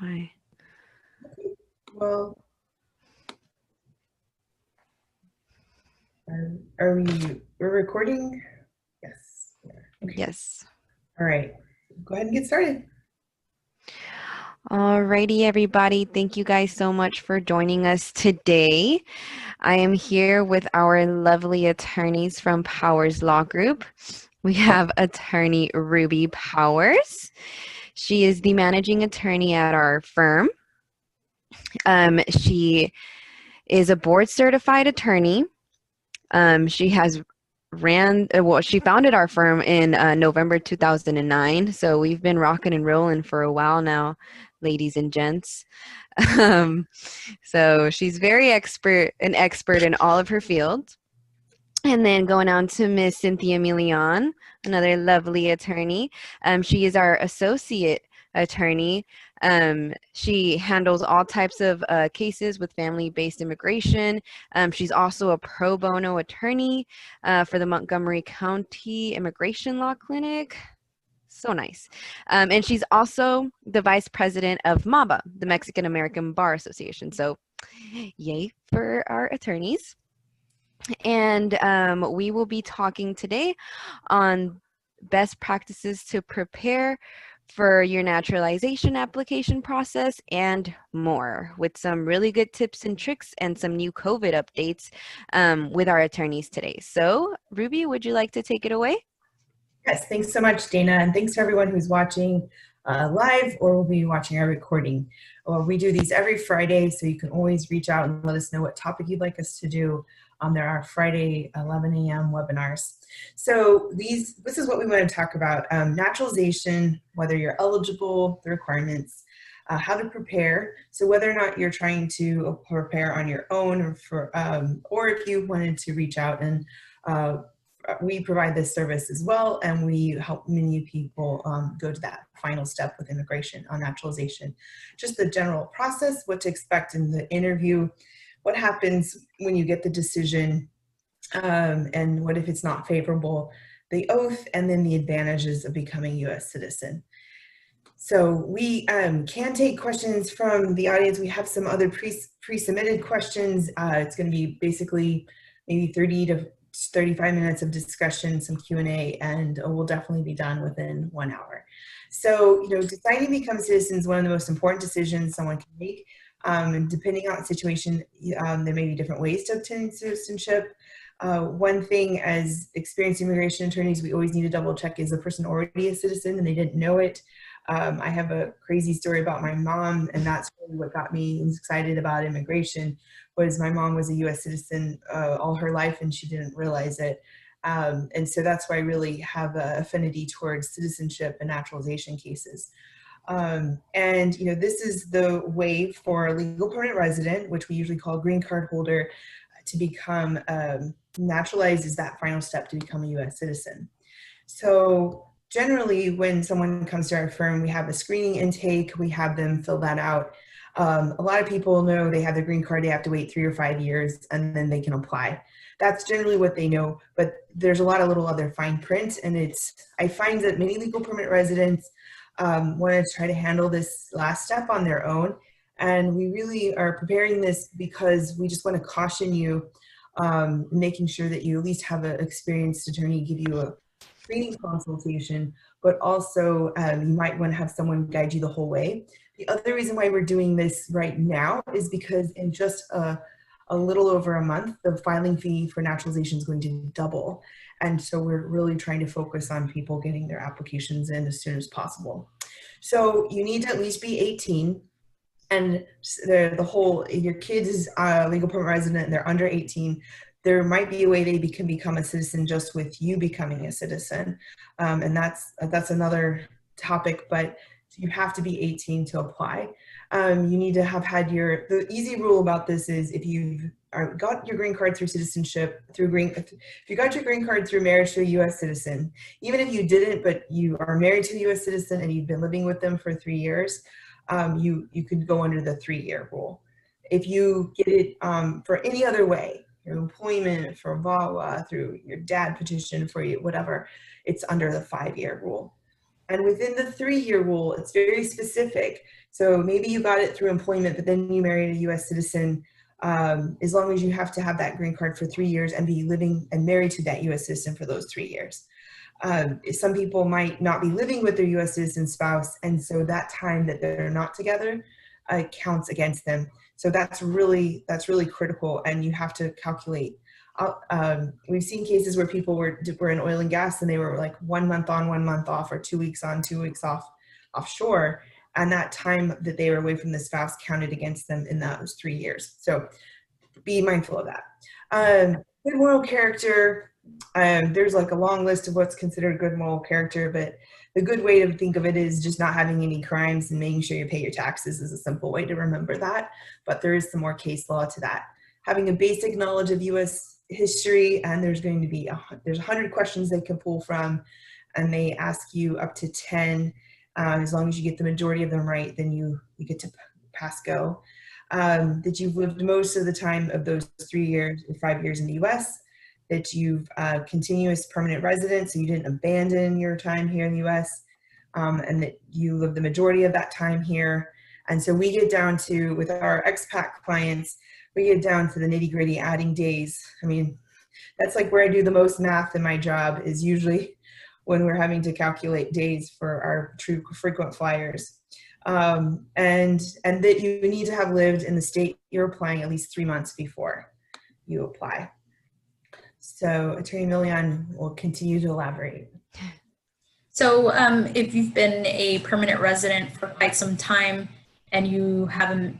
why. Well, we're recording? Yes. Okay. Yes. All right. Go ahead and get started. Alrighty, everybody. Thank you guys so much for joining us today. I am here with our lovely attorneys from Powers Law Group. We have attorney Ruby Powers. She is the managing attorney at our firm. She is a board certified attorney. She has she founded our firm in November 2009. So we've been rocking and rolling for a while now, ladies and gents. So she's an expert in all of her fields. And then going on to Miss Cynthia Milian, another lovely attorney. She is our associate attorney. She handles all types of cases with family-based immigration. She's also a pro bono attorney for the Montgomery County Immigration Law Clinic. So nice. And she's also the vice president of MABA, the Mexican American Bar Association. So yay for our attorneys. And we will be talking today on best practices to prepare for your naturalization application process and more, with some really good tips and tricks and some new COVID updates with our attorneys today. So Ruby, would you like to take it away? Yes, thanks so much, Dana, and thanks to everyone who's watching live or will be watching our recording. We do these every Friday, so you can always reach out and let us know what topic you'd like us to do. There are Friday 11 a.m. webinars. So this is what we want to talk about. Naturalization, whether you're eligible, the requirements, how to prepare. So whether or not you're trying to prepare on your own or if you wanted to reach out and we provide this service as well, and we help many people go to that final step with immigration on naturalization. Just the general process, what to expect in the interview, what happens when you get the decision, and what if it's not favorable, the oath, and then the advantages of becoming a U.S. citizen. So we can take questions from the audience. We have some other pre-submitted questions. It's going to be basically maybe 30 to 35 minutes of discussion, some Q&A, and we'll definitely be done within 1 hour. So, deciding to become a citizen is one of the most important decisions someone can make. And depending on the situation, there may be different ways to obtain citizenship. One thing as experienced immigration attorneys, we always need to double check, is the person already a citizen and they didn't know it? I have a crazy story about my mom, and that's really what got me excited about immigration. Was my mom was a U.S. citizen all her life, and she didn't realize it. And so that's why I really have an affinity towards citizenship and naturalization cases. And this is the way for a legal permanent resident, which we usually call green card holder, to become naturalized, is that final step to become a U.S. citizen. So generally, when someone comes to our firm, we have a screening intake. We have them fill that out. A lot of people know they have their green card, they have to wait 3 or 5 years, and then they can apply. That's generally what they know, but there's a lot of little other fine print, and I find that many legal permanent residents want to try to handle this last step on their own, and we really are preparing this because we just want to caution you, making sure that you at least have an experienced attorney give you a screening consultation, but also you might want to have someone guide you the whole way. The other reason why we're doing this right now is because in just a little over a month, the filing fee for naturalization is going to double. And so we're really trying to focus on people getting their applications in as soon as possible. So you need to at least be 18. And your kid is a legal permanent resident and they're under 18. There might be a way they can become a citizen just with you becoming a citizen. And that's another topic, but you have to be 18 to apply. You need to have had the easy rule about this is if you've got your green card through citizenship, if you got your green card through marriage to a U.S. citizen, even if you didn't, but you are married to a U.S. citizen and you've been living with them for 3 years, you could go under the 3-year rule. If you get it for any other way, your employment, for VAWA, through your dad petition, for you, whatever, it's under the 5-year rule. And within the 3-year rule, it's very specific. So maybe you got it through employment, but then you married a US citizen. As long as you have to have that green card for 3 years and be living and married to that US citizen for those 3 years. Some people might not be living with their US citizen spouse, and so that time that they're not together counts against them. So that's really critical, and you have to calculate. We've seen cases where people were in oil and gas and they were like 1 month on, 1 month off, or 2 weeks on, 2 weeks off offshore, and that time that they were away from the spouse counted against them in those 3 years. So be mindful of that. Good moral character. There's like a long list of what's considered good moral character, but the good way to think of it is just not having any crimes and making sure you pay your taxes is a simple way to remember that. But there is some more case law to that. Having a basic knowledge of U.S. history, and there's going to be there's 100 questions they can pull from, and they ask you up to 10. As long as you get the majority of them right, then you get to pass go. That you've lived most of the time of those 3 years or 5 years in the U.S., that you've continuous permanent residence, so you didn't abandon your time here in the U.S., and that you live the majority of that time here. And so we get down to, with our expat clients, we get down to the nitty-gritty, adding days. I mean, that's like where I do the most math in my job, is usually when we're having to calculate days for our true frequent flyers. And that you need to have lived in the state you're applying at least 3 months before you apply. So Attorney Milian will continue to elaborate. So if you've been a permanent resident for quite some time and you haven't,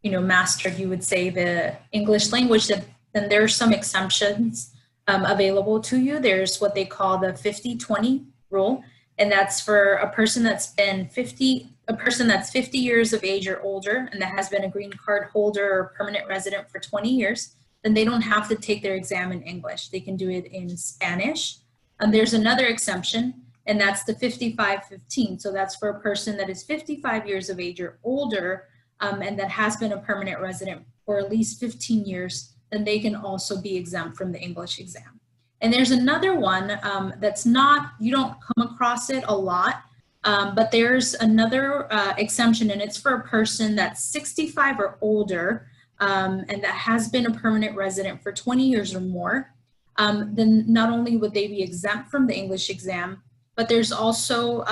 mastered, you would say, the English language, then there are some exemptions available to you. There's what they call the 50-20 rule, and that's for a person that's 50 years of age or older and that has been a green card holder or permanent resident for 20 years. Then they don't have to take their exam in English. They can do it in Spanish. And there's another exemption, and that's the 55-15. So that's for a person that is 55 years of age or older and that has been a permanent resident for at least 15 years, then they can also be exempt from the English exam. And there's another one that's not, you don't come across it a lot, but there's another exemption, and it's for a person that's 65 or older, and that has been a permanent resident for 20 years or more. Then not only would they be exempt from the English exam, but there's also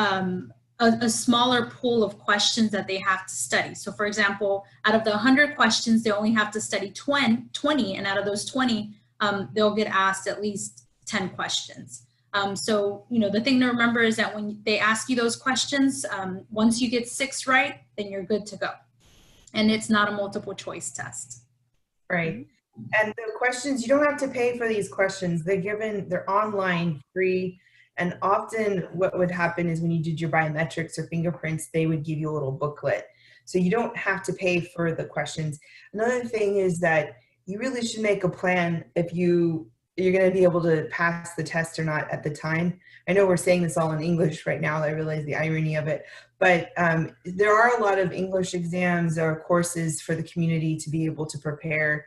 a smaller pool of questions that they have to study. So for example, out of the 100 questions, they only have to study 20, and out of those 20, they'll get asked at least 10 questions. So, the thing to remember is that when they ask you those questions, once you get 6 right, then you're good to go. And it's not a multiple choice test. Right. And the questions, you don't have to pay for these questions. They're online, free. And often what would happen is when you did your biometrics or fingerprints, they would give you a little booklet. So you don't have to pay for the questions. Another thing is that you really should make a plan if you're going to be able to pass the test or not at the time. I know we're saying this all in English right now. I realize the irony of it. But there are a lot of English exams or courses for the community to be able to prepare.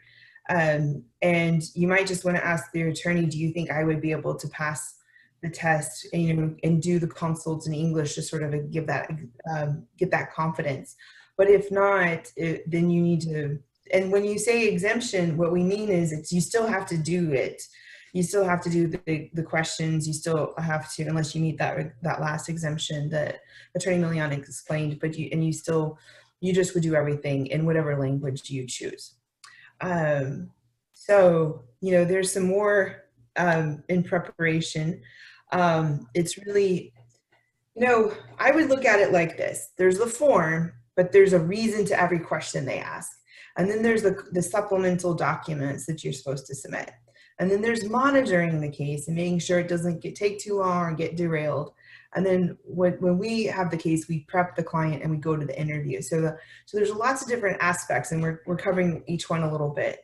And you might just want to ask your attorney, do you think I would be able to pass the test, and do the consults in English to sort of get that confidence. But if not, then you need to, and when you say exemption, what we mean is you still have to do it. You still have to do the questions. You still have to, unless you meet that last exemption that Attorney Milian explained, but you just would do everything in whatever language you choose. So, there's some more in preparation. It's really, I would look at it like this. There's the form, but there's a reason to every question they ask. And then there's the supplemental documents that you're supposed to submit. And then there's monitoring the case and making sure it doesn't take too long or get derailed. And then when we have the case, we prep the client and we go to the interview. So there's lots of different aspects, and we're covering each one a little bit.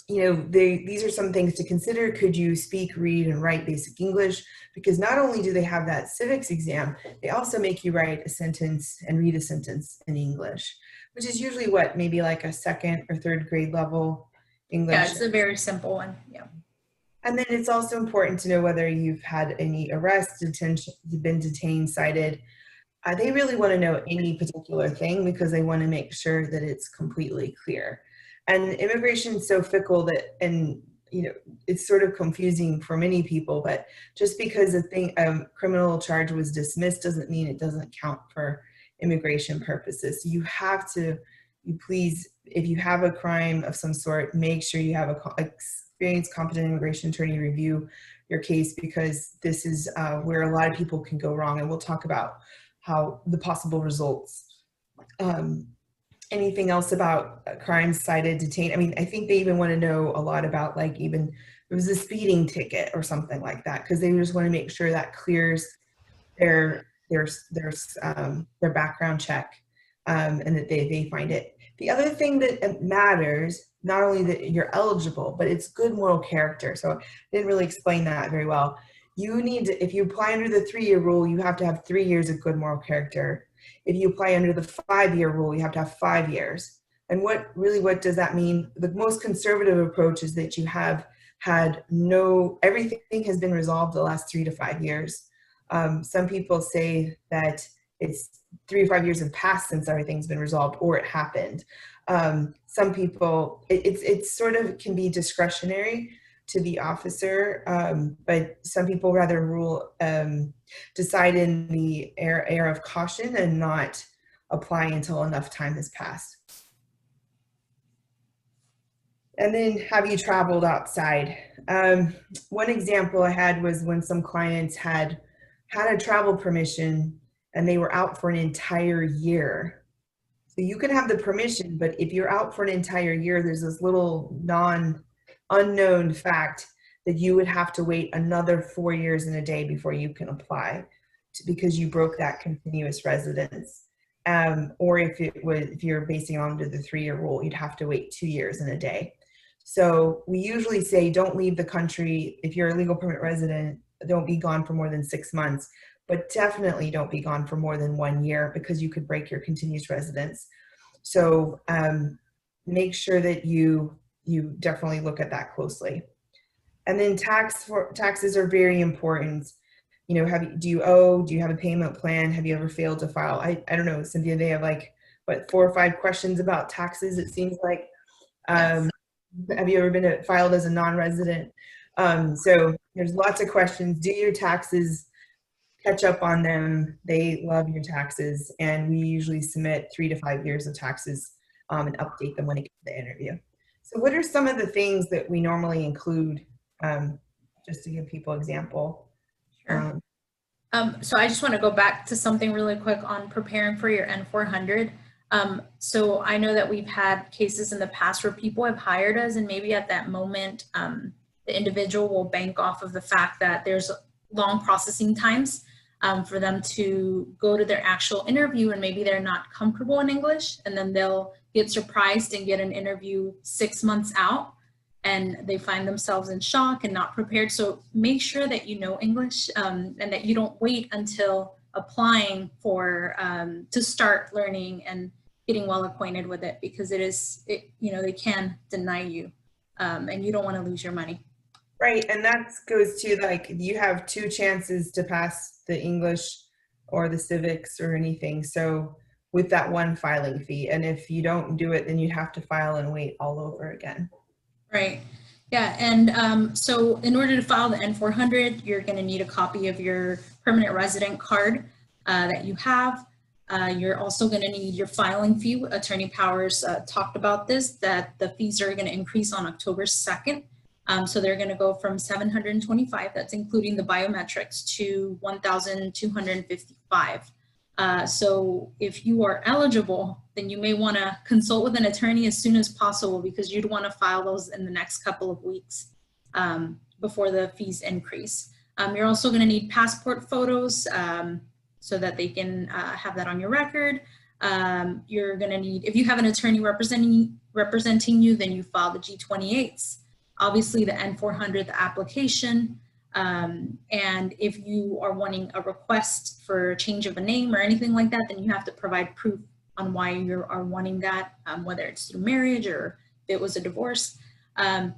These are some things to consider. Could you speak, read, and write basic English? Because not only do they have that civics exam, they also make you write a sentence and read a sentence in English, which is usually maybe like a 2nd or 3rd grade level English. Yeah, it's a very simple one. Yeah. And then it's also important to know whether you've had any arrests, detention, been detained, cited. They really want to know any particular thing because they want to make sure that it's completely clear. And immigration is so fickle that, and you know, it's sort of confusing for many people, but just because a criminal charge was dismissed doesn't mean it doesn't count for immigration purposes. So you have to, please, if you have a crime of some sort, make sure you have a experienced, competent immigration attorney review your case, because this is where a lot of people can go wrong. And we'll talk about how the possible results. Anything else about crimes cited, detained? I mean, I think they even want to know a lot about, like, even it was a speeding ticket or something like that, because they just want to make sure that clears their background check, and that they find it. The other thing that matters, not only that you're eligible, but it's good moral character. So I didn't really explain that very well. You need to, if you apply under the 3-year rule, you have to have 3 years of good moral character. If you apply under the 5-year rule, you have to have 5 years. And what does that mean? The most conservative approach is that you have had everything has been resolved the last 3 to 5 years. Some people say that it's 3 to 5 years have passed since everything's been resolved, or it happened. Some people, it's sort of can be discretionary to the officer, but some people rather decide in the air of caution and not apply until enough time has passed. And then, have you traveled outside? One example I had was when some clients had a travel permission and they were out for an entire year. So you can have the permission, but if you're out for an entire year, there's this little unknown fact that you would have to wait another 4 years and a day before you can apply, because you broke that continuous residence. Or if you're basing on under the 3-year rule, you'd have to wait 2 years and a day. So we usually say don't leave the country. If you're a legal permanent resident, don't be gone for more than 6 months, but definitely don't be gone for more than 1 year, because you could break your continuous residence. So make sure that you definitely look at that closely. And then taxes are very important. You know, do you owe? Do you have a payment plan? Have you ever failed to file? I don't know, Cynthia, they have like, what, 4 or 5 questions about taxes, it seems like. Yes. Have you ever filed as a non-resident? So there's lots of questions. Do your taxes, catch up on them. They love your taxes, and we usually submit 3 to 5 years of taxes and update them when it gets to the interview. So what are some of the things that we normally include, just to give people an example? Sure. So I just want to go back to something really quick on preparing for your N400. So I know that we've had cases in the past where people have hired us, and maybe at that moment, the individual will bank off of the fact that there's long processing times for them to go to their actual interview, and maybe they're not comfortable in English, and then they'll get surprised and get an interview 6 months out, and they find themselves in shock and not prepared. So make sure that you know English, and that you don't wait until applying for to start learning and getting well acquainted with it, because you know, they can deny you, and you don't want to lose your money. Right, and that goes to, like, you have 2 chances to pass the English or the civics or anything, so with that 1 filing fee, and if you don't do it, then you have to file and wait all over again. Right, yeah, and so in order to file the N400, you're going to need a copy of your permanent resident card that you have. You're also going to need your filing fee. Attorney Powers talked about this, that the fees are going to increase on October 2nd. So they're going to go from $725, that's including the biometrics, to $1,255. So if you are eligible, then you may want to consult with an attorney as soon as possible, because you'd want to file those in the next couple of weeks before the fees increase. You're also going to need passport photos so that they can have that on your record. You're going to need, if you have an attorney representing you, then you file the G28s. Obviously the N400, the application, and if you are wanting a request for change of a name or anything like that, then you have to provide proof on why you are wanting that, whether it's through marriage or if it was a divorce. And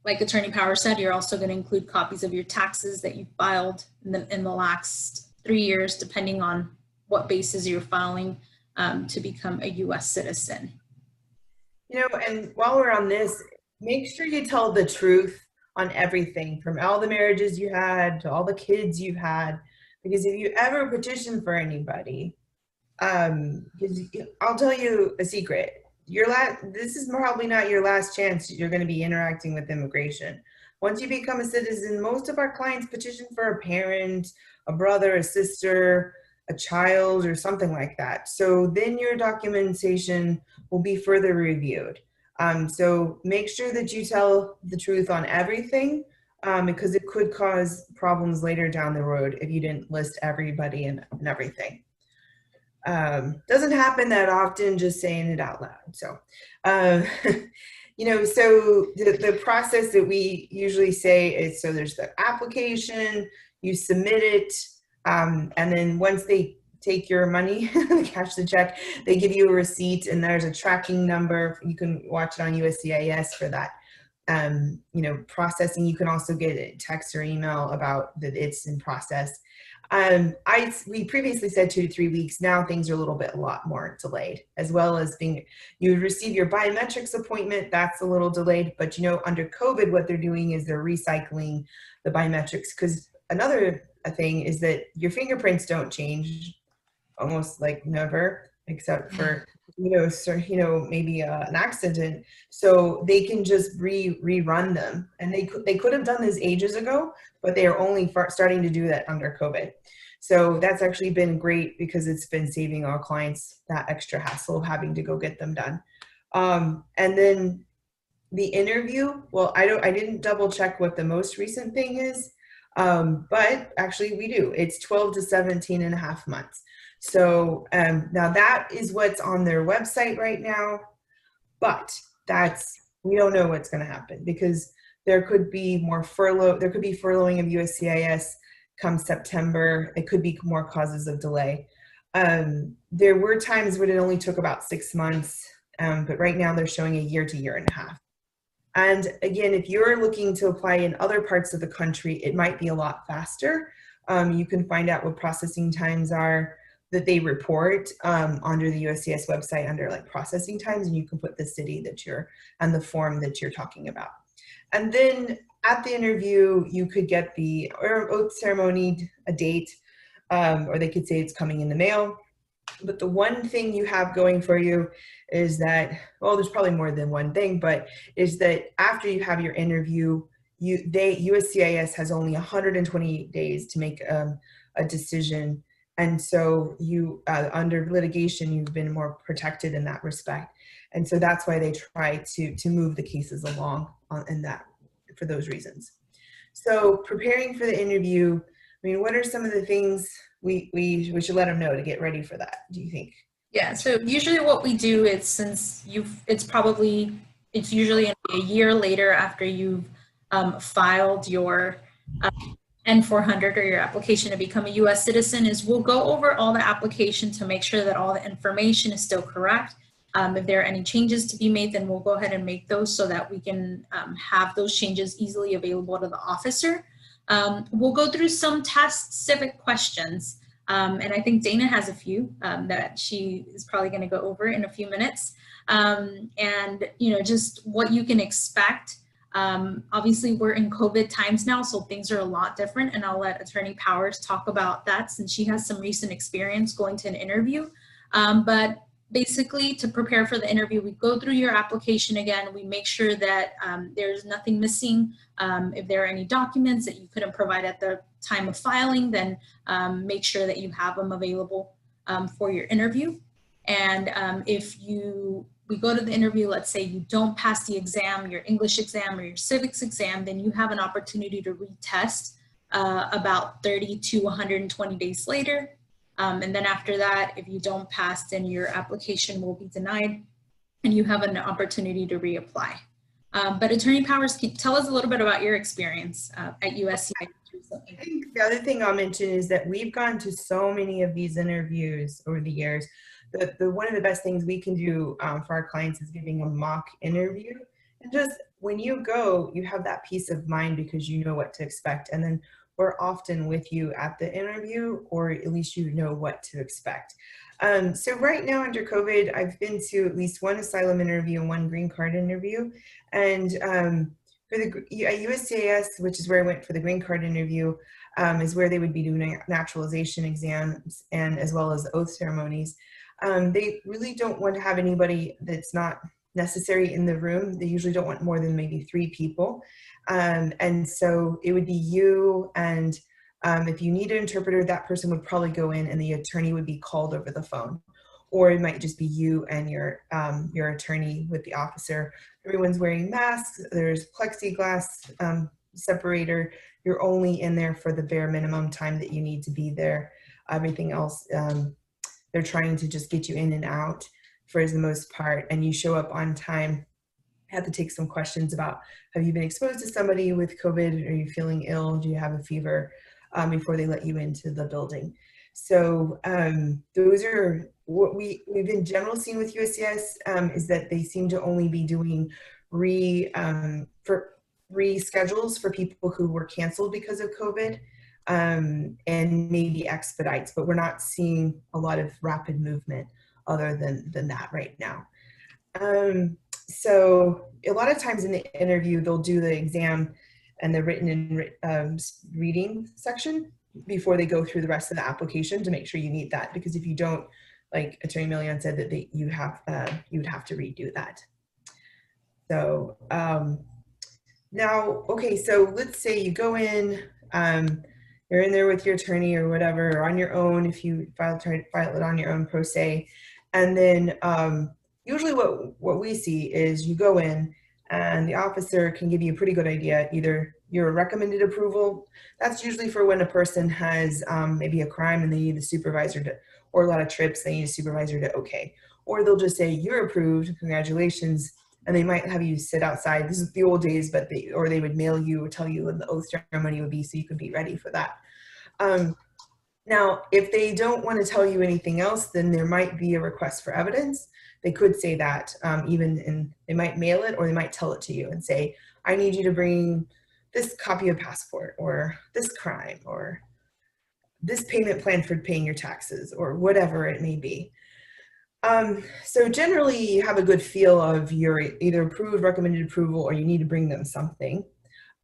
like Attorney Power said, you're also going to include copies of your taxes that you filed in the last 3 years, depending on what basis you're filing to become a U.S. citizen. You know, and while we're on this, make sure you tell the truth on everything, from all the marriages you had to all the kids you've had, because if you ever petition for anybody, because I'll tell you a secret. This is probably not your last chance you're going to be interacting with immigration. Once you become a citizen, most of our clients petition for a parent, a brother, a sister, a child, or something like that. So then your documentation will be further reviewed. So make sure that you tell the truth on everything, because it could cause problems later down the road if you didn't list everybody and everything. Doesn't happen that often, just saying it out loud. So, you know, so the process that we usually say is, so there's the application, you submit it, and then once they take your money, cash the check, they give you a receipt, and there's a tracking number. You can watch it on USCIS for that. You know, processing. You can also get a text or email about that it's in process. We previously said 2 to 3 weeks. Now things are a lot more delayed, as well as you receive your biometrics appointment. That's a little delayed, but you know, under COVID, what they're doing is they're recycling the biometrics, because another thing is that your fingerprints don't change almost like never, except for, you know, maybe an accident. So they can just rerun them, and they could have done this ages ago, but they are only starting to do that under COVID. So that's actually been great, because it's been saving our clients that extra hassle of having to go get them done. And then the interview, well, I didn't double check what the most recent thing is, but actually we do. It's 12 to 17 and a half months. So now that is what's on their website right now, but we don't know what's going to happen, because there could be more furlough. There could be furloughing of USCIS come September. It could be more causes of delay. There were times when it only took about 6 months, but right now they're showing a year to year and a half. And again, if you're looking to apply in other parts of the country, it might be a lot faster. You can find out what processing times are that they report under the USCIS website under like processing times, and you can put the city that and the form that you're talking about. And then at the interview, you could get the oath ceremony, a date, or they could say it's coming in the mail. But the one thing you have going for you is that, well, there's probably more than one thing, but is that after you have your interview, USCIS has only 128 days to make a decision. And so you, under litigation, you've been more protected in that respect. And so that's why they try to move the cases along for those reasons. So preparing for the interview, I mean, what are some of the things we should let them know to get ready for that, do you think? Yeah, so usually what we do is, since it's usually a year later after you've filed your N-400 or your application to become a U.S. citizen, is we'll go over all the application to make sure that all the information is still correct. If there are any changes to be made, then we'll go ahead and make those so that we can have those changes easily available to the officer. We'll go through some task-specific questions, and I think Dana has a few that she is probably going to go over in a few minutes. And you know, just what you can expect. Obviously, we're in COVID times now, so things are a lot different, and I'll let Attorney Powers talk about that since she has some recent experience going to an interview. But basically, to prepare for the interview, we go through your application again. We make sure that there's nothing missing. If there are any documents that you couldn't provide at the time of filing, then make sure that you have them available for your interview. And if we go to the interview, let's say you don't pass the exam, your English exam or your civics exam, then you have an opportunity to retest about 30 to 120 days later. And then after that, if you don't pass, then your application will be denied and you have an opportunity to reapply. But Attorney Powers, can you tell us a little bit about your experience at USC recently? I think the other thing I'll mention is that we've gone to so many of these interviews over the years. One of the best things we can do for our clients is giving a mock interview. And just when you go, you have that peace of mind because you know what to expect. And then we're often with you at the interview, or at least you know what to expect. So right now under COVID, I've been to at least one asylum interview and one green card interview. And for the at USCIS, which is where I went for the green card interview, is where they would be doing naturalization exams and as well as oath ceremonies. They really don't want to have anybody that's not necessary in the room. They usually don't want more than maybe 3 people. And so it would be you, and if you need an interpreter, that person would probably go in and the attorney would be called over the phone. Or it might just be you and your attorney with the officer. Everyone's wearing masks. There's plexiglass separator. You're only in there for the bare minimum time that you need to be there. Everything else, they're trying to just get you in and out for the most part, and you show up on time. I had to take some questions about, have you been exposed to somebody with COVID? Are you feeling ill? Do you have a fever? Before they let you into the building. So those are what we've in general seen with USCIS, is that they seem to only be doing reschedules for people who were canceled because of COVID, and maybe expedites, but we're not seeing a lot of rapid movement other than that right now. So a lot of times in the interview, they'll do the exam and the written and reading section before they go through the rest of the application to make sure you meet that. Because if you don't, like Attorney Millian said, that you would have to redo that. So now, okay, so let's say you go in, you're in there with your attorney or whatever, or on your own if you file it on your own pro se, and then usually what we see is you go in and the officer can give you a pretty good idea. Either your recommended approval, that's usually for when a person has maybe a crime and they need the supervisor to, or a lot of trips, they need a supervisor to okay. Or they'll just say, you're approved, congratulations, and they might have you sit outside. This is the old days, but they would mail you or tell you when the oath ceremony would be so you could be ready for that. Now, if they don't want to tell you anything else, then there might be a request for evidence. They could say that they might mail it, or they might tell it to you and say, I need you to bring this copy of passport, or this crime, or this payment plan for paying your taxes, or whatever it may be. So generally you have a good feel of you're either approved, recommended approval, or you need to bring them something.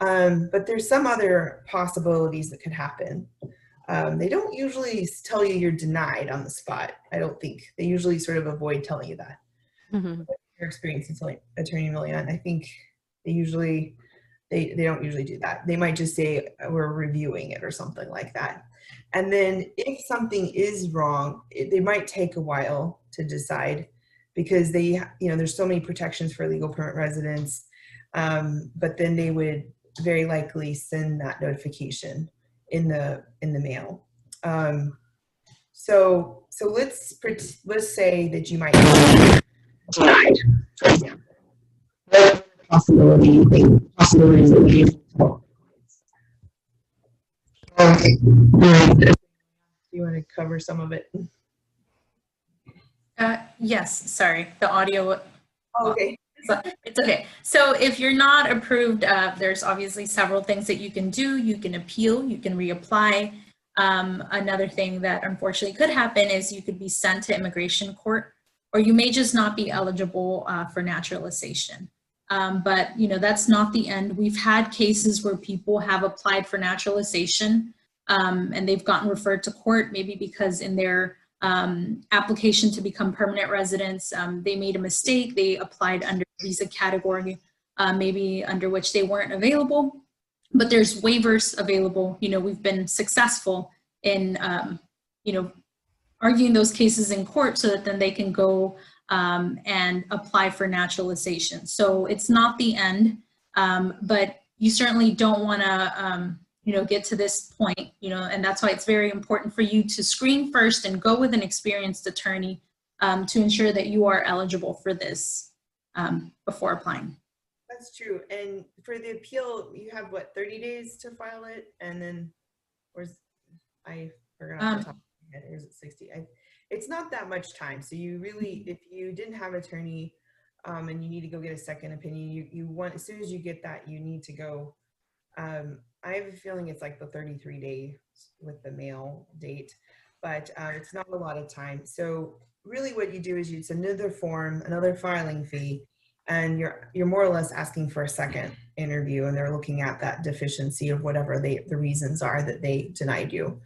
But there's some other possibilities that could happen. They don't usually tell you you're denied on the spot. I don't think. They usually sort of avoid telling you that. Mm-hmm. Your experience is like Attorney Millian, I think they don't usually do that. They might just say we're reviewing it or something like that. And then if something is wrong, they might take a while to decide, because there's so many protections for legal permanent residents. But then they would very likely send that notification in the mail. So let's say that you might be denied, for example. Possibilities that we okay. Do you want to cover some of it? Yes, sorry, the audio. Oh, okay. It's okay. So if you're not approved, there's obviously several things that you can do. You can appeal, you can reapply. Another thing that unfortunately could happen is you could be sent to immigration court, or you may just not be eligible for naturalization. But that's not the end. We've had cases where people have applied for naturalization and they've gotten referred to court, maybe because in their application to become permanent residents, they made a mistake. They applied under visa category, maybe under which they weren't available, but there's waivers available. We've been successful in, arguing those cases in court so that then they can go and apply for naturalization. So it's not the end, but you certainly don't want to, get to this point, and that's why it's very important for you to screen first and go with an experienced attorney to ensure that you are eligible for this before applying. That's true. And for the appeal, you have 30 days to file it, and then I forgot off the top of my head, or is it 60? It's not that much time. So you really, if you didn't have an attorney, and you need to go get a second opinion, you want, as soon as you get that, you need to go. I have a feeling it's like the 33 days with the mail date, but it's not a lot of time. So really what you do is it's another form, another filing fee, and you're more or less asking for a second interview, and they're looking at that deficiency of whatever the reasons are that they denied you.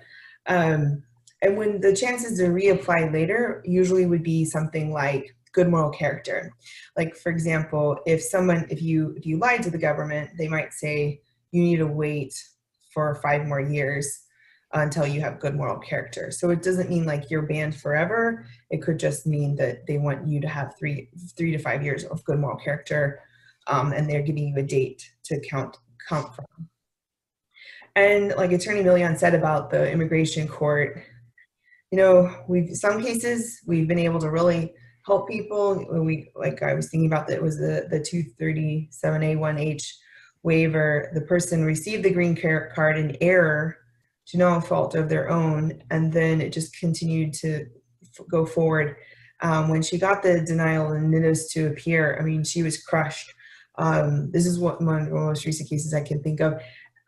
And when the chances to reapply later usually would be something like good moral character. Like, for example, if you lied to the government, they might say you need to wait for 5 more years until you have good moral character. So it doesn't mean like you're banned forever. It could just mean that they want you to have 3 to 5 years of good moral character, and they're giving you a date to count from. And like Attorney Millian said about the immigration court, you know, some cases we've been able to really help people. Like I was thinking about that, was the 237A1H waiver. The person received the green card in error to no fault of their own, and then it just continued to go forward. When she got the denial and notice to appear, I mean, she was crushed. This is one of the most recent cases I can think of.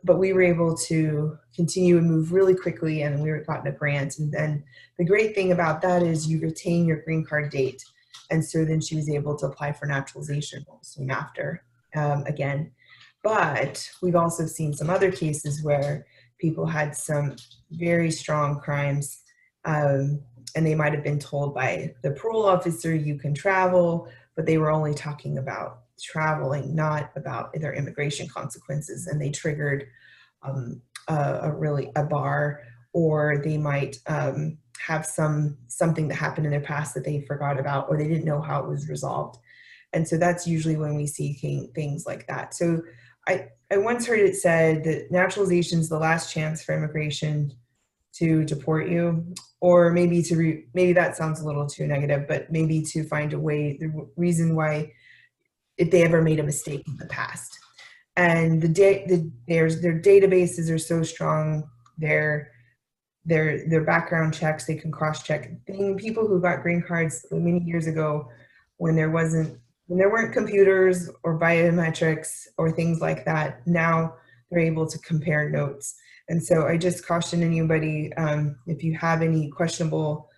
But we were able to continue and move really quickly, and we got a grant. And then the great thing about that is you retain your green card date. And so then she was able to apply for naturalization soon after again. But we've also seen some other cases where people had some very strong crimes, and they might have been told by the parole officer, you can travel, but they were only talking about traveling, not about their immigration consequences, and they triggered a bar, or they might have something that happened in their past that they forgot about, or they didn't know how it was resolved. And so that's usually when we see things like that. So I once heard it said that naturalization is the last chance for immigration to deport you, or maybe maybe that sounds a little too negative, but maybe to find a way, the reason why, if they ever made a mistake in the past. And their databases are so strong, their background checks, they can cross-check. People who got green cards many years ago, when there weren't computers or biometrics or things like that, now they're able to compare notes. And so I just caution anybody, if you have any questionable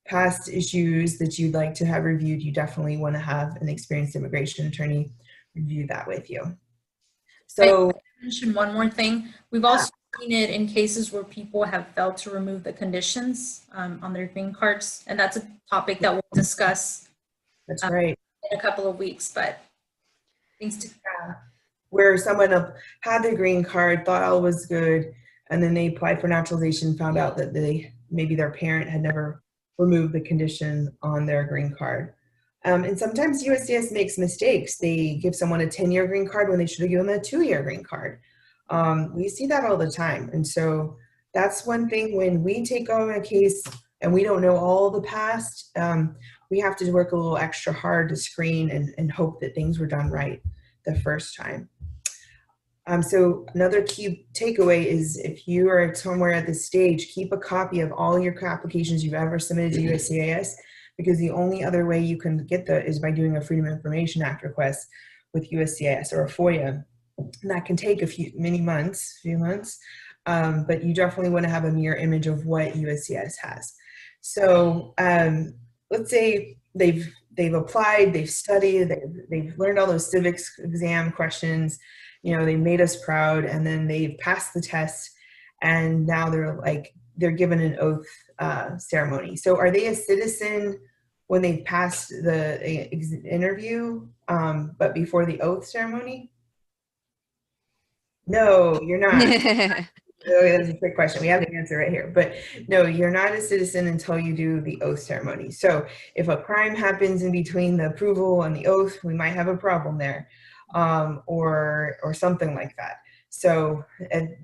past issues that you'd like to have reviewed, you definitely want to have an experienced immigration attorney review that with you. So I mention one more thing. We've also seen it in cases where people have failed to remove the conditions on their green cards, and that's a topic that we'll discuss. That's right. In a couple of weeks, but things to where someone had their green card, thought all was good, and then they applied for naturalization, found out that maybe their parent had never removed the condition on their green card. And sometimes USCIS makes mistakes. They give someone a 10-year green card when they should have given them a 2-year green card. We see that all the time. And so that's one thing when we take on a case and we don't know all the past, we have to work a little extra hard to screen and hope that things were done right the first time. So another key takeaway is, if you are somewhere at this stage, keep a copy of all your applications you've ever submitted to USCIS, because the only other way you can get that is by doing a Freedom of Information Act request with USCIS or a FOIA. And that can take a few months, but you definitely want to have a mirror image of what USCIS has. So let's say they've applied, they've studied, they've learned all those civics exam questions, you know, they made us proud, and then they've passed the test, and now they're given an oath ceremony. So are they a citizen when they passed the interview, but before the oath ceremony? No, you're not. Oh, that's a trick question. We have the answer right here. But no, you're not a citizen until you do the oath ceremony. So if a crime happens in between the approval and the oath, we might have a problem there, or something like that. So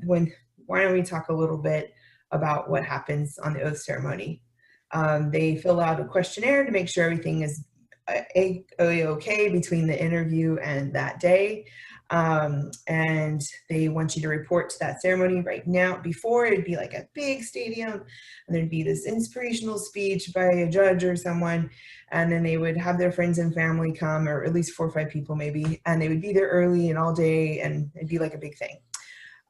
why don't we talk a little bit about what happens on the oath ceremony? They fill out a questionnaire to make sure everything is okay between the interview and that day. And they want you to report to that ceremony right now. Before, it'd be like a big stadium, and there'd be this inspirational speech by a judge or someone, and then they would have their friends and family come, or at least 4 or 5 people maybe, and they would be there early and all day, and it'd be like a big thing.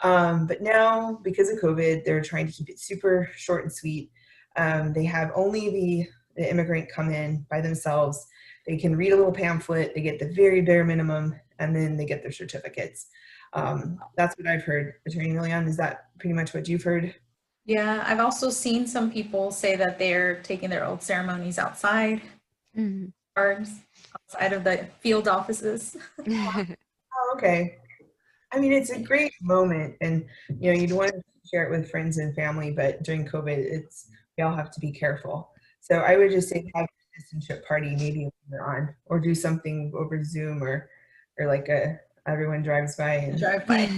But now, because of COVID, they're trying to keep it super short and sweet. They have only the immigrant come in by themselves. They can read a little pamphlet, they get the very bare minimum, and then they get their certificates. That's what I've heard. Attorney Leon, is that pretty much what you've heard? Yeah, I've also seen some people say that they're taking their old ceremonies outside, outside of the field offices. Oh, okay. I mean, it's a great moment, and you'd want to share it with friends and family, but during COVID, we all have to be careful. So I would just say have a citizenship party maybe when you're on, or do something over Zoom, or like everyone drives by and Drive by.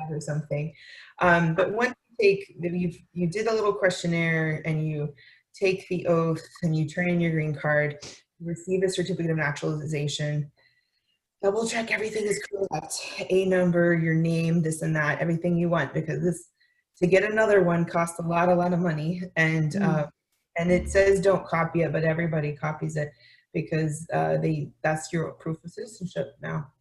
or something. But once you did a little questionnaire and you take the oath and you turn in your green card, you receive a certificate of naturalization. Double check everything is correct. A number, your name, this and that, everything you want, because to get another one costs a lot of money, and it says don't copy it, but everybody copies it because that's your proof of citizenship now.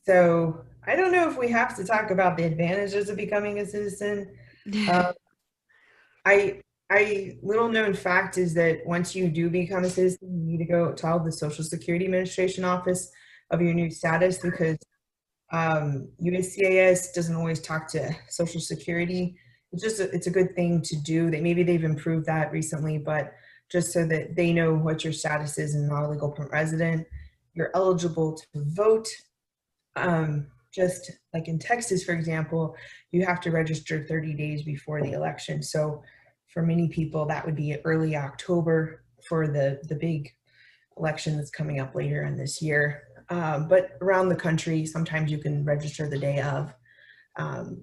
So I don't know if we have to talk about the advantages of becoming a citizen. Little known fact is that once you do become a citizen, you need to go tell the Social Security Administration office of your new status, because USCIS doesn't always talk to Social Security. It's a good thing to do. Maybe they've improved that recently, but just so that they know what your status is and not a legal permanent resident. You're eligible to vote. Just like in Texas, for example, you have to register 30 days before the election. So for many people, that would be early October for the big election that's coming up later in this year. But around the country, sometimes you can register the day of.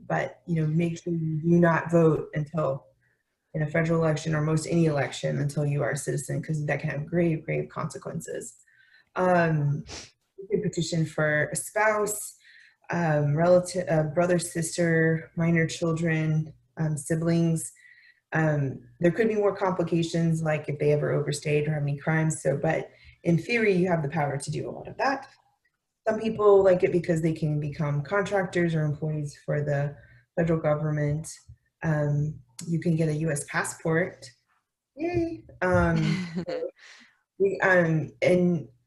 But make sure you do not vote until in a federal election, or most any election, until you are a citizen, because that can have grave consequences. You can petition for a spouse, relative, brother, sister, minor children, siblings. There could be more complications, like if they ever overstayed or have any crimes. But in theory, you have the power to do a lot of that. Some people like it because they can become contractors or employees for the federal government. You can get a U.S. passport. Yay! And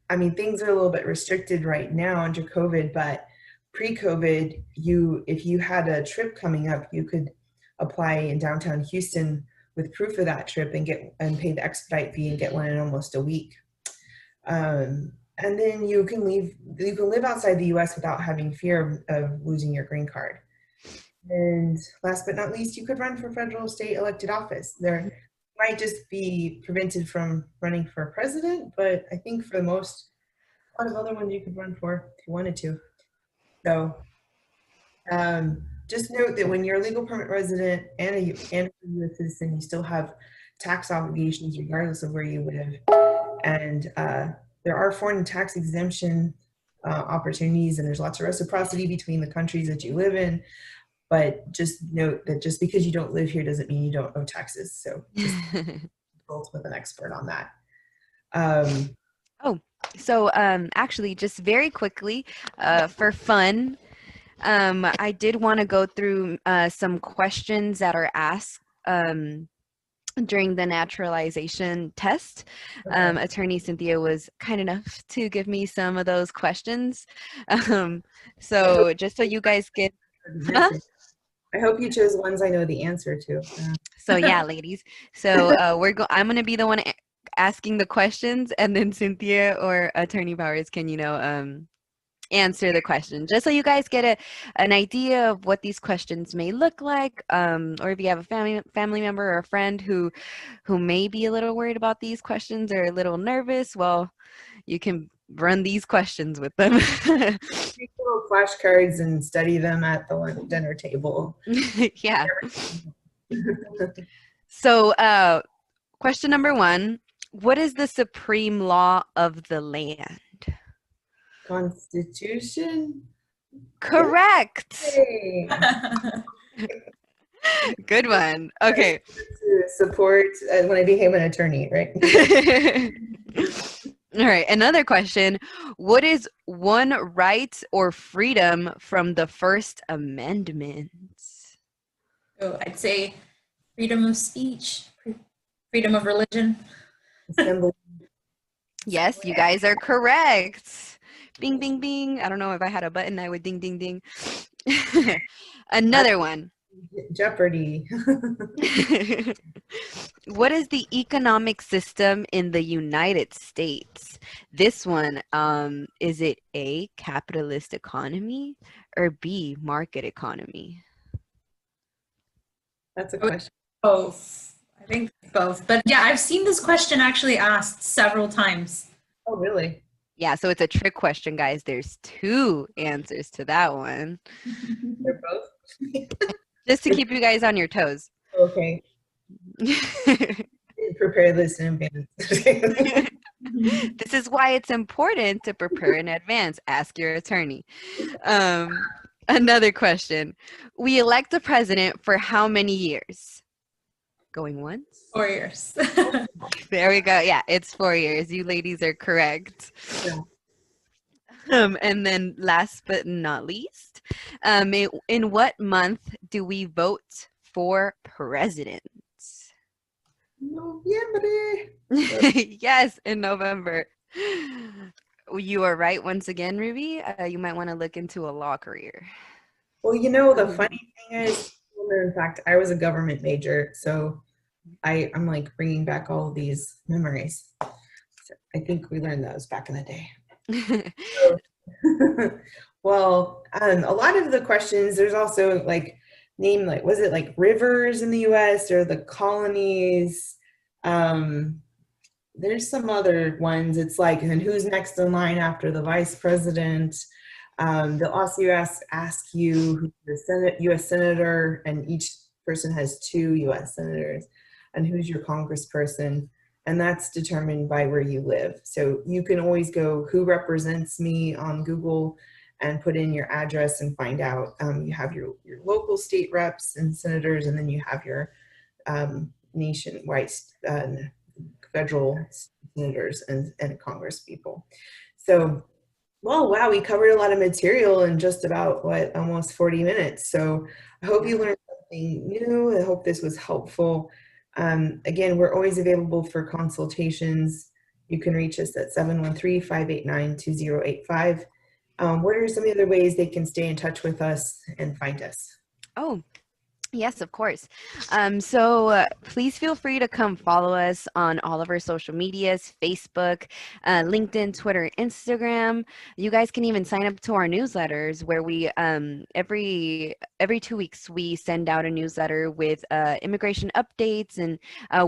I mean, things are a little bit restricted right now under COVID, but pre-COVID, if you had a trip coming up, you could apply in downtown Houston with proof of that trip and pay the expedite fee and get one in almost a week. And then you can live outside the U.S. without having fear of losing your green card. And last but not least, you could run for federal, state elected office. There might just be prevented from running for president, but I think for the most, a lot of other ones you could run for if you wanted to. So just note that when you're a legal permanent resident and a U.S. citizen, you still have tax obligations regardless of where you live. And there are foreign tax exemption opportunities, and there's lots of reciprocity between the countries that you live in. But just note that just because you don't live here doesn't mean you don't owe taxes. So just consult with an expert on that. Actually, just very quickly, for fun, I did want to go through some questions that are asked during the naturalization test. Attorney Cynthia was kind enough to give me some of those questions. So just so you guys get... I hope you chose ones I know the answer to. So yeah, ladies. So I'm going to be the one asking the questions, and then Cynthia or Attorney Bowers can, answer the question, just so you guys get an idea of what these questions may look like, or if you have a family member or a friend who may be a little worried about these questions or a little nervous, well, you can run these questions with them. Take little flashcards and study them at the dinner table. Yeah. So question number 1, what is the supreme law of the land? Constitution? Correct. Yay. Good one. Okay. To support when I became an attorney, right? All right, another question. What is one right or freedom from the First Amendment? So I'd say freedom of speech, freedom of religion. Assembly. Yes, you guys are correct. Bing, bing, bing. I don't know if I had a button, I would ding, ding, ding. Another one. Jeopardy. What is the economic system in the United States? This one, is it A, capitalist economy, or B, market economy? That's a question. Both. I think both. But yeah, I've seen this question actually asked several times. Oh, really? Yeah, so it's a trick question, guys. There's two answers to that one. They're both? Just to keep you guys on your toes. Okay. Prepare this in advance. This is why it's important to prepare in advance. Ask your attorney. Another question. We elect a president for how many years? Going once? 4 years. There we go. Yeah, it's 4 years. You ladies are correct. Yeah. And then last but not least, in what month do we vote for president? November. Yes, in November. You are right once again, Ruby. You might want to look into a law career. Well, you know, the funny thing is, in fact, I was a government major, so I'm like bringing back all of these memories. So I think we learned those back in the day. Well, a lot of the questions, there's also like name, like, was it like rivers in the US or the colonies? There's some other ones. It's like, and who's next in line after the vice president? They'll also ask you who's the US Senator, and each person has 2 US Senators, and who's your congressperson. And that's determined by where you live. So you can always go who represents me on Google and put in your address and find out. You have your local state reps and senators, and then you have your nationwide federal senators and congress people. So, well, wow, we covered a lot of material in just about, almost 40 minutes. So I hope you learned something new. I hope this was helpful. Again, we're always available for consultations. You can reach us at 713-589-2085. What are some of the other ways they can stay in touch with us and find us? Oh, yes, of course. Please feel free to come follow us on all of our social medias, Facebook, LinkedIn, Twitter, Instagram. You guys can even sign up to our newsletters where we, every 2 weeks, we send out a newsletter with immigration updates and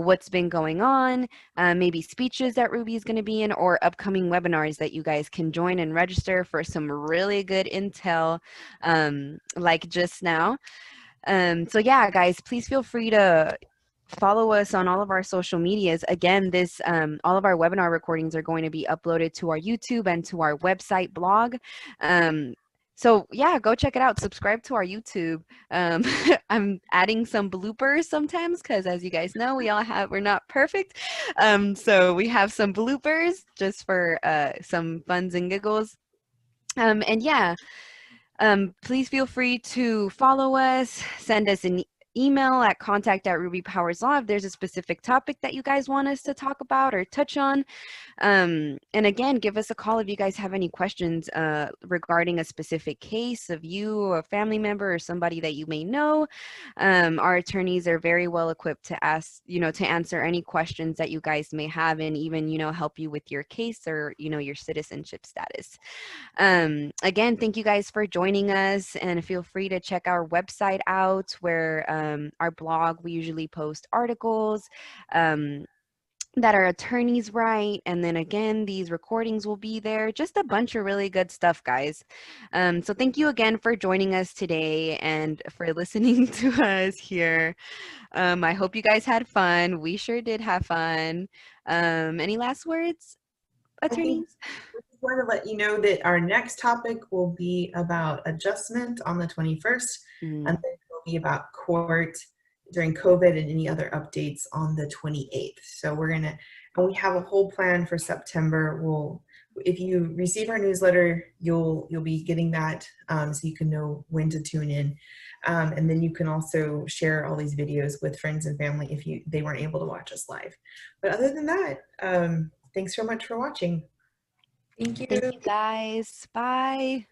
what's been going on, maybe speeches that Ruby is going to be in, or upcoming webinars that you guys can join and register for some really good intel, like just now. So yeah, guys, please feel free to follow us on all of our social medias. Again, all of our webinar recordings are going to be uploaded to our YouTube and to our website blog. So yeah, go check it out. Subscribe to our YouTube. I'm adding some bloopers sometimes because, as you guys know, we're not perfect. So we have some bloopers just for some funs and giggles. And yeah. Please feel free to follow us, send us an email at contact@rubypowerslaw if there's a specific topic that you guys want us to talk about or touch on. And again, give us a call if you guys have any questions regarding a specific case of you, a family member, or somebody that you may know. Our attorneys are very well equipped to answer any questions that you guys may have, and even, help you with your case or, your citizenship status. Again, thank you guys for joining us, and feel free to check our website out where our blog, we usually post articles that our attorneys write, and then again, these recordings will be there. Just a bunch of really good stuff, guys. So thank you again for joining us today and for listening to us here. I hope you guys had fun. We sure did have fun. Any last words, attorneys? want to let you know that our next topic will be about adjustment on the 21st, and then it will be about court during COVID and any other updates on the 28th. So and we have a whole plan for September. If you receive our newsletter, you'll be getting that, so you can know when to tune in. And then you can also share all these videos with friends and family if they weren't able to watch us live. But other than that, thanks so much for watching. Thank you. Thank you guys. Bye.